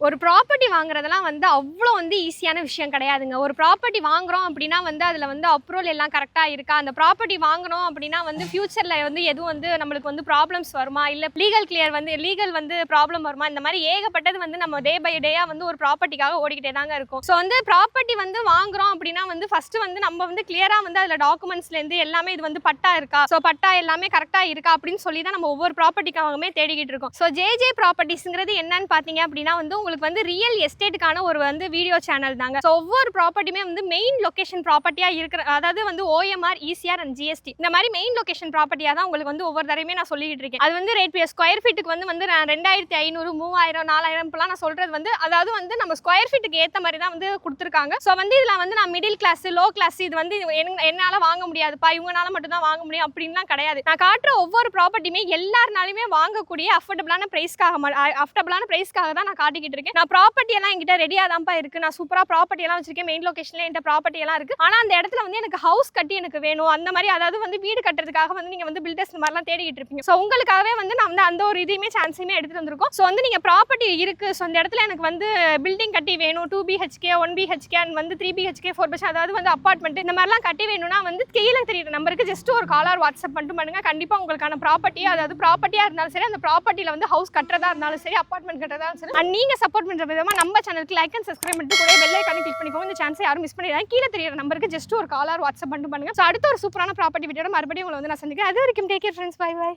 ஒரு ப்ராப்பர்ட்டி வாங்குறதெல்லாம் வந்து அவ்வளோ வந்து ஈஸியான விஷயம் கிடையாதுங்க. ஒரு ப்ராப்பர்ட்டி வாங்குறோம் அப்படின்னா வந்து அதில் வந்து அப்ரூவல் எல்லாம் கரெக்டாக இருக்கா, அந்த ப்ராப்பர்ட்டி வாங்கணும் அப்படின்னா வந்து ஃபியூச்சரில் வந்து எதுவும் வந்து நம்மளுக்கு வந்து ப்ராப்ளம்ஸ் வருமா, இல்லை லீகல் வந்து ப்ராப்ளம் வருமா, இந்த மாதிரி ஏகப்பட்டது வந்து நம்ம டே பை டேயாக வந்து ஒரு ப்ராப்பர்ட்டிக்காக ஓடிக்கிட்டே தாங்க இருக்கும். ஸோ வந்து ப்ராப்பர்ட்டி வந்து வாங்குறோம் அப்படின்னா வந்து ஃபர்ஸ்ட் வந்து நம்ம வந்து கிளியராக வந்து அதில் டாக்குமெண்ட்ஸ்லேருந்து எல்லாமே இது வந்து பட்டா இருக்கா, ஸோ பட்டா எல்லாமே கரெக்டாக இருக்கா அப்படின்னு சொல்லி தான் நம்ம ஒவ்வொரு ப்ராப்பர்ட்டிக்காகவுமே தேடிக்கிட்டு இருக்கோம். ஸோ ஜே ப்ராப்பர்ட்டிஸ்ங்கிறது என்னன்னு பார்த்தீங்க அப்படின்னா வந்து உங்களுக்கு வந்து ரியல் எஸ்டேட்டுக்கான ஒரு வந்து வீடியோ சேனல் தாங்க. ஸோ ஒவ்வொரு ப்ராப்பர்ட்டியுமே வந்து மெயின் லொகேஷன் ப்ராப்பர்ட்டியா இருக்கிற, அதாவது வந்து ஓஎம்ஆர், இசிஆர் அண்ட் ஜிஎஸ்டி இந்த மாதிரி மெயின் லொகேஷன் ப்ராப்பர்ட்டியா தான் உங்களுக்கு வந்து ஒவ்வொரு தடவையுமே நான் சொல்லிட்டு இருக்கேன். அது வந்து ரேட் ஸ்கொயர் ஃபீட்டுக்கு வந்து 2500, 3000, 4000 இப்பெல்லாம் நான் சொல்றது வந்து அதாவது வந்து நம்ம ஸ்கொயர் ஃபீட்டுக்கு ஏற்ற மாதிரி தான் வந்து கொடுத்துருக்காங்க. ஸோ வந்து இதில் வந்து நான் மிடில் கிளாஸ், லோ கிளாஸ், இது வந்து என்னால் வாங்க முடியாதுப்பா, இவங்களால மட்டும் தான் வாங்க முடியும் அப்படின்லாம் கிடையாது. நான் காட்டுற ஒவ்வொரு ப்ராப்பர்ட்டியுமே எல்லாருனாலுமே வாங்கக்கூடிய அஃபோர்டபுளான பிரைஸ்க்காக தான் நான் காட்டிக்கிட்டு இருக்கேன். நான் ப்ராப்பர்ட்டி எல்லாம் என்கிட்ட ரெடியா தான்ப்பா இருக்கு, நான் சூப்பரா ப்ராப்பர்ட்டி எல்லாம் வச்சிருக்கேன், மெயின் லொகேஷன்ல என்கிட்ட ப்ராப்பர்ட்டி எல்லாம் இருக்கு. ஆனா அந்த இடத்துல வந்து எனக்கு ஹவுஸ் கட்டி எனக்கு வேணும், அந்த மாதிரி அதாவது வந்து வீடு கட்டுறதுக்காக வந்து நீங்க வந்து பில்டர்ஸ் இந்த மாதிரிலாம் தேடிக்கிட்டு இருப்பீங்க. ஸோ உங்களுக்காகவே வந்து நான் வந்து அந்த ஒரு இதையுமே சான்ஸையுமே எடுத்துட்டு வந்திருக்கோம். ஸோ வந்து நீங்க ப்ராப்பர்ட்டி இருக்கு, ஸோ அந்த இடத்துல எனக்கு வந்து பில்டிங் கட்டி வேணும், 2BHK, 1BHK அண்ட் வந்து 3BHK, 4BHK, அதாவது வந்து அப்பார்ட்மெண்ட் இந்த மாதிரிலாம் கட்டி வேணும்னா வந்து கீழே தெரியுற நம்பருக்கு ஜஸ்ட் ஒரு கால் ஆர் வாட்ஸ்அப் பண்ணிட்டு பண்ணுங்க. கண்டிப்பா உங்களுக்கான ப்ராப்பர்ட்டி, அதாவது ப்ராப்பர்ட்டியா இருந்தாலும் சரி, அந்த ப்ராப்பர்ட்டியில வந்து ஹவுஸ் கட்டுறதா இருந்தாலும் சரி, அப்பார்ட்மெண்ட் கட்டுறதா இருந்தாலும் சரி, நீங்க சப்போர்ட் பண்ற விதமா நம்ம சேனலுக்கு லைக் அண்ட் சப்ஸ்கிரைப் பண்ணிட்டு கூட பெல் ஐகானை கிளிக் பண்ணிக்கோங்க. இந்த சான்ஸை யாரும் மிஸ் பண்ணிடாதீங்க. கீழே தெரியுற நம்பருக்கு ஜஸ்ட் ஒரு கால் ஆர் வாட்ஸ்அப் பண்ணிட்டு பண்ணுங்க. ஸோ அடுத்த ஒரு சூப்பரான ப்ராப்பர்ட்டி வீடியோட மறுபடியும் உங்களை வந்து நான் சந்திக்கிறேன். அது வரைக்கும் take care friends, bye by.